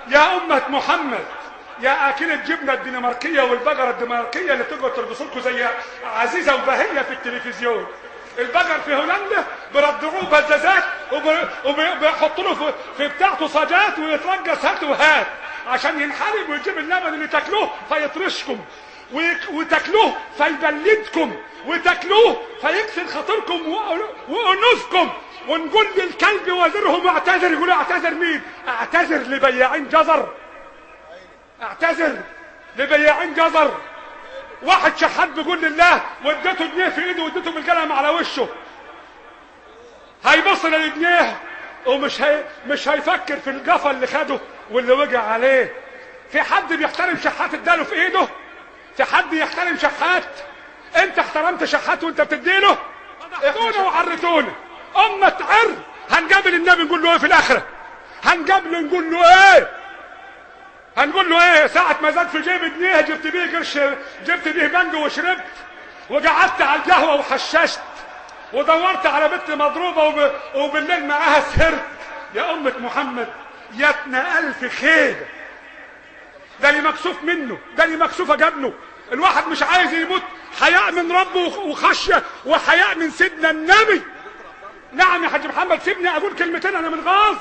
يا أمة محمد، يا آكل الجبنة الدنماركية والبقرة الدنماركية اللي تقعد ترقصوا لكم زي عزيزة وبهية في التلفزيون. البقر في هولندا بيردعوه بزازات وبيحطوا له في بتاعته صاجات ويترقص هات وهات عشان ينحرب ويجيب اللبن اللي تاكلوه فيطرشكم وتاكلوه فيبلدكم وتاكلوه فيكسر خاطركم وانوفكم. ونقول للكلب وزرهم واعتذر، يقول اعتذر مين؟ اعتذر لبياعين جزر، اعتذر لبياعين جزر. واحد شحات بيقول لله واديته جنيه في ايده واديته بالقلم على وشه، هيبص للجنيه مش هيفكر في القفا اللي خده واللي وقع عليه. في حد بيحترم شحات اداله في ايده؟ في حد يحترم شحات؟ انت احترمت شحات وانت بتديله؟ اخدونا وعرتونا امة عر. هنقابل النبي نقول له ايه في الاخره؟ هنقابله نقول له ايه؟ هنقول له ايه؟ ساعة ما زاد في جيب جنيه جبت بيه قرش، جبت بيه بنج وشربت وقعدت على القهوة وحششت ودورت على بنت مضروبة وبالليل معاها سهرت. يا أمة محمد يا ابن ألف خير، ده اللي مكسوف منه، ده اللي مكسوف جبنه. الواحد مش عايز يموت حياء من ربه وخشية وحياء من سيدنا النبي. نعم يا حاج محمد، سيبني أقول كلمتين أنا من غاز.